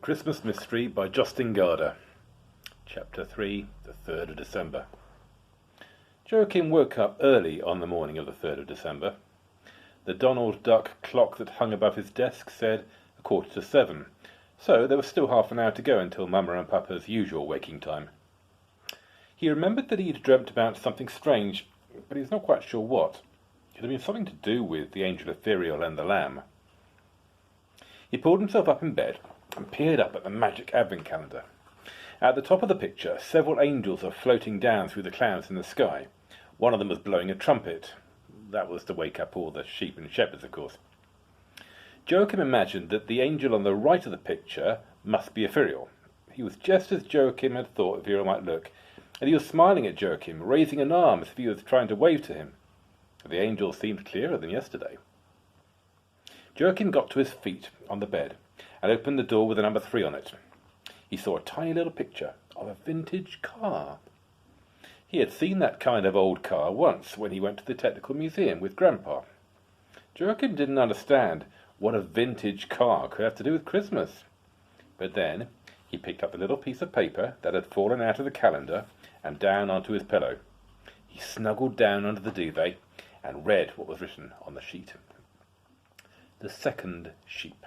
Christmas Mystery by Jostein Gaarder. Chapter 3, the 3rd of December. Joachim woke up early on the morning of the 3rd of December. The Donald Duck clock that hung above his desk said 7:15, so there was still half an hour to go until Mama and Papa's usual waking time. He remembered that he had dreamt about something strange, but he was not quite sure what. It had been something to do with the angel ethereal and the lamb. He pulled himself up in bed and peered up at the magic advent calendar. At the top of the picture, several angels were floating down through the clouds in the sky. One of them was blowing a trumpet. That was to wake up all the sheep and shepherds, of course. Joachim imagined that the angel on the right of the picture must be ethereal. He was just as Joachim had thought ethereal might look, and he was smiling at Joachim, raising an arm as if he was trying to wave to him. The angel seemed clearer than yesterday. Joachim got to his feet on the bed and opened the door with the number 3 on it. He saw a tiny little picture of a vintage car. He had seen that kind of old car once when he went to the Technical Museum with Grandpa. Joachim didn't understand what a vintage car could have to do with Christmas. But then he picked up the little piece of paper that had fallen out of the calendar and down onto his pillow. He snuggled down under the duvet and read what was written on the sheet. The second sheep.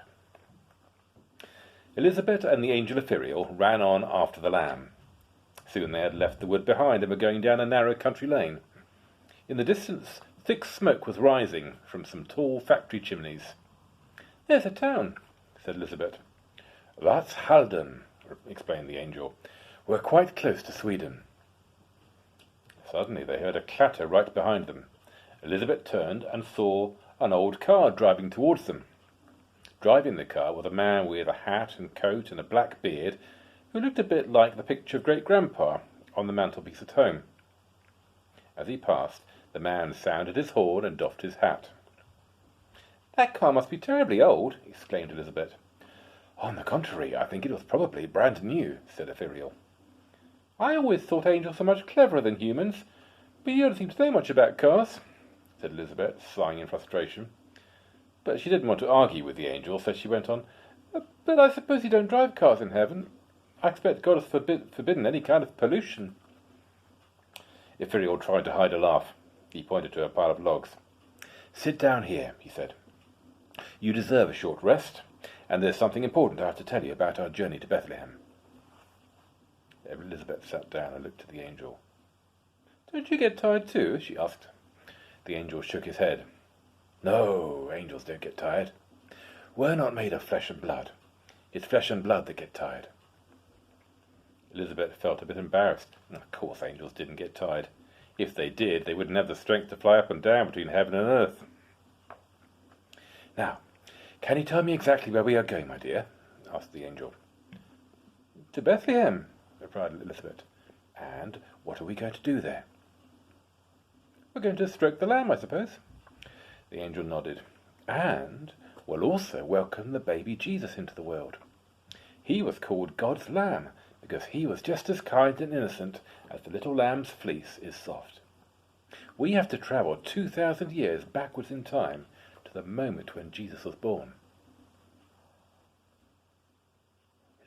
Elizabeth and the angel ethereal ran on after the lamb. Soon they had left the wood behind and were going down a narrow country lane. In the distance, thick smoke was rising from some tall factory chimneys. "There's a town," said Elizabeth. "That's Halden," explained the angel. "We're quite close to Sweden." Suddenly they heard a clatter right behind them. Elizabeth turned and saw an old car driving towards them. Driving the car was a man with a hat and coat and a black beard, who looked a bit like the picture of Great-Grandpa on the mantelpiece at home. As he passed, the man sounded his horn and doffed his hat. "That car must be terribly old," exclaimed Elizabeth. "On the contrary, I think it was probably brand new," said Ethereal. "I always thought angels were much cleverer than humans, but you don't seem to know much about cars," said Elizabeth, sighing in frustration. But she didn't want to argue with the angel, so she went on, "But I suppose you don't drive cars in heaven. I expect God has forbidden any kind of pollution." Ethereal tried to hide a laugh. He pointed to a pile of logs. "Sit down here," he said. "You deserve a short rest, and there's something important I have to tell you about our journey to Bethlehem." Elizabeth sat down and looked at the angel. "Don't you get tired too?" she asked. The angel shook his head. "No, angels don't get tired. We're not made of flesh and blood. It's flesh and blood that get tired." Elizabeth felt a bit embarrassed. Of course angels didn't get tired. If they did, they wouldn't have the strength to fly up and down between heaven and earth. "Now, can you tell me exactly where we are going, my dear?" asked the angel. "To Bethlehem," replied Elizabeth. "And what are we going to do there?" "We're going to stroke the lamb, I suppose." The angel nodded. "And we'll also welcome the baby Jesus into the world. He was called God's lamb because he was just as kind and innocent as the little lamb's fleece is soft. We have to travel 2,000 years backwards in time to the moment when Jesus was born."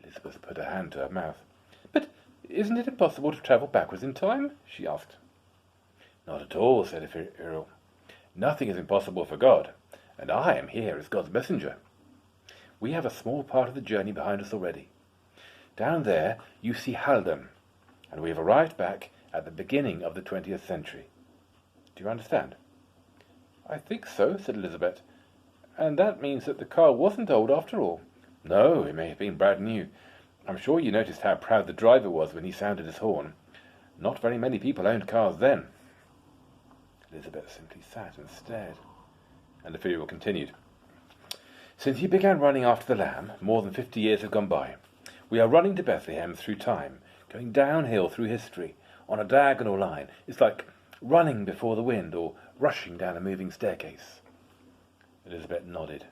Elizabeth put her hand to her mouth. "But isn't it impossible to travel backwards in time?" she asked. "Not at all," said Ethereal. "Nothing is impossible for God, and I am here as God's messenger. We have a small part of the journey behind us already. Down there you see Halden, and we have arrived back at the beginning of the 20th century. Do you understand?" "I think so," said Elizabeth. "And that means that the car wasn't old after all." "No, it may have been brand new. I'm sure you noticed how proud the driver was when he sounded his horn. Not very many people owned cars then." Elizabeth simply sat and stared, and Ethereal continued. "Since you began running after the lamb, more than 50 years have gone by. We are running to Bethlehem through time, going downhill through history, on a diagonal line. It's like running before the wind or rushing down a moving staircase." Elizabeth nodded.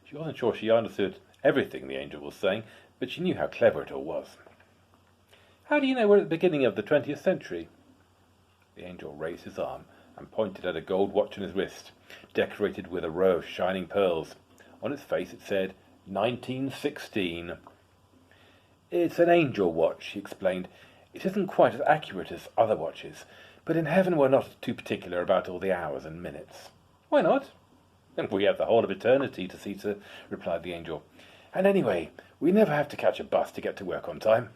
She wasn't sure she understood everything the angel was saying, but she knew how clever it all was. "How do you know we're at the beginning of the 20th century? The angel raised his arm and pointed at a gold watch on his wrist, decorated with a row of shining pearls. On its face it said, 1916. "It's an angel watch," he explained. "It isn't quite as accurate as other watches, but in heaven we're not too particular about all the hours and minutes." "Why not?" "We have the whole of eternity to see to," replied the angel. "And anyway, we never have to catch a bus to get to work on time."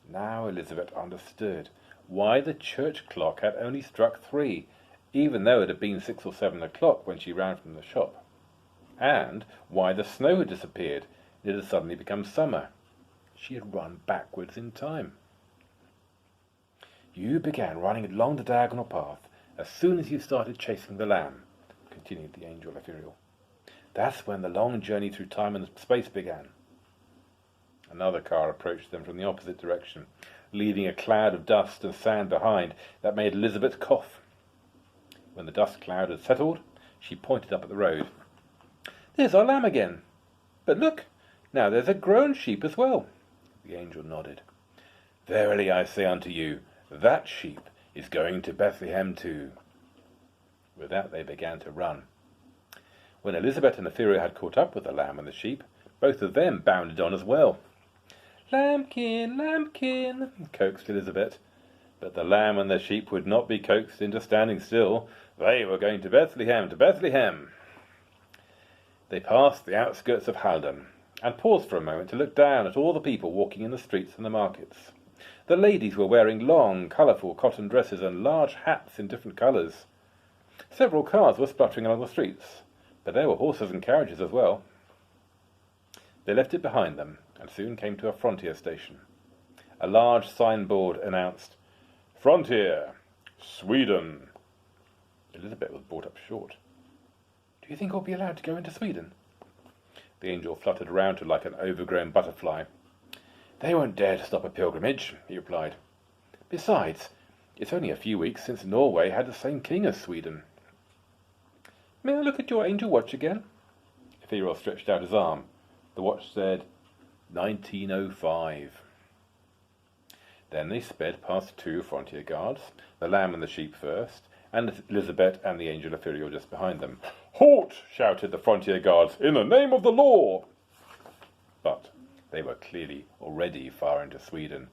Now Elizabeth understood why the church clock had only struck 3, even though it had been 6 or 7 o'clock when she ran from the shop, and why the snow had disappeared and it had suddenly become summer. She had run backwards in time. "You began running along the diagonal path as soon as you started chasing the lamb," continued the angel ethereal. "That's when the long journey through time and space began." Another car approached them from the opposite direction, leaving a cloud of dust and sand behind that made Elizabeth cough. When the dust cloud had settled, she pointed up at the road. "There's our lamb again. But look, now there's a grown sheep as well." The angel nodded. "Verily I say unto you, that sheep is going to Bethlehem too." With that they began to run. When Elizabeth and Ethereal had caught up with the lamb and the sheep, both of them bounded on as well. "Lambkin, lambkin," coaxed Elizabeth. But the lamb and the sheep would not be coaxed into standing still. They were going to Bethlehem, to Bethlehem. They passed the outskirts of Haldon, and paused for a moment to look down at all the people walking in the streets and the markets. The ladies were wearing long, colourful cotton dresses and large hats in different colours. Several cars were spluttering along the streets, but there were horses and carriages as well. They left it behind them, and soon came to a frontier station. A large signboard announced, "Frontier, Sweden." Elizabeth was brought up short. "Do you think we'll be allowed to go into Sweden?" The angel fluttered around her like an overgrown butterfly. "They won't dare to stop a pilgrimage," he replied. "Besides, it's only a few weeks since Norway had the same king as Sweden." "May I look at your angel watch again?" Ethereal stretched out his arm. The watch said 1905. Then they sped past 2 frontier guards, the lamb and the sheep first, and Elizabeth and the angel Ethereal just behind them. "Halt!" shouted the frontier guards, "in the name of the law!" But they were clearly already far into Sweden,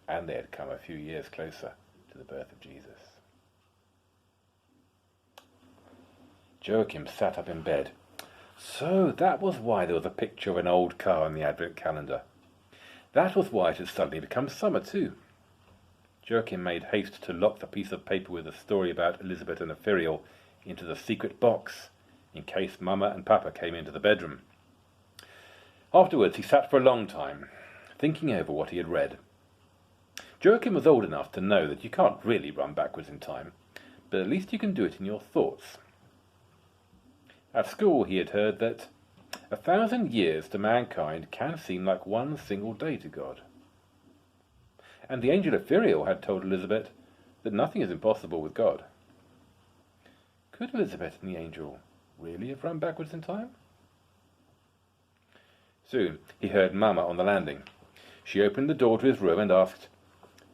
and they had come a few years closer to the birth of Jesus. Joachim sat up in bed. So that was why there was a picture of an old car in the Advent calendar. That was why it had suddenly become summer too. Joachim made haste to lock the piece of paper with the story about Elizabeth and Ethereal into the secret box, in case Mama and Papa came into the bedroom. Afterwards he sat for a long time, thinking over what he had read. Joachim was old enough to know that you can't really run backwards in time, but at least you can do it in your thoughts. At school he had heard that 1,000 years to mankind can seem like one single day to God. And the angel Ethereal had told Elizabeth that nothing is impossible with God. Could Elizabeth and the angel really have run backwards in time? Soon he heard Mama on the landing. She opened the door to his room and asked,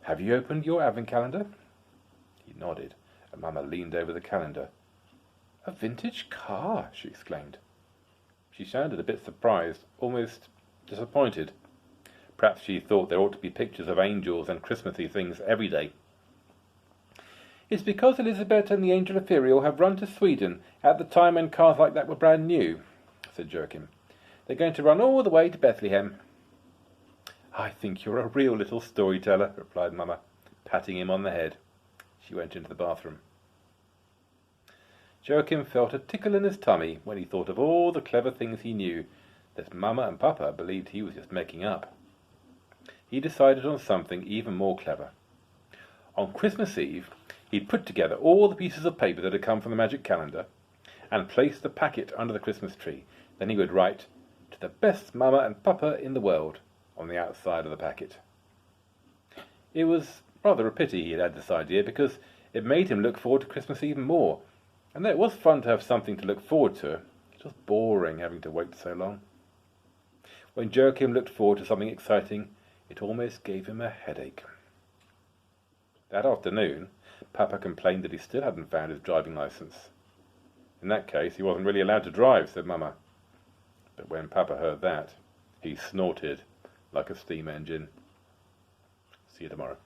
"Have you opened your Advent calendar?" He nodded, and Mama leaned over the calendar. "A vintage car!" she exclaimed. She sounded a bit surprised, almost disappointed. Perhaps she thought there ought to be pictures of angels and Christmassy things every day. "It's because Elizabeth and the angel Ethereal have run to Sweden at the time when cars like that were brand new," said Joachim. "They're going to run all the way to Bethlehem." "I think you're a real little storyteller," replied Mama, patting him on the head. She went into the bathroom. Joachim felt a tickle in his tummy when he thought of all the clever things he knew that Mama and Papa believed he was just making up. He decided on something even more clever. On Christmas Eve, he'd put together all the pieces of paper that had come from the magic calendar and place the packet under the Christmas tree. Then he would write, "To the best Mama and Papa in the world," on the outside of the packet. It was rather a pity he had had this idea, because it made him look forward to Christmas even more. And though it was fun to have something to look forward to, it was boring having to wait so long. When Joachim looked forward to something exciting, it almost gave him a headache. That afternoon, Papa complained that he still hadn't found his driving license. In that case, he wasn't really allowed to drive, said Mama. But when Papa heard that, he snorted. like a steam engine. See you tomorrow.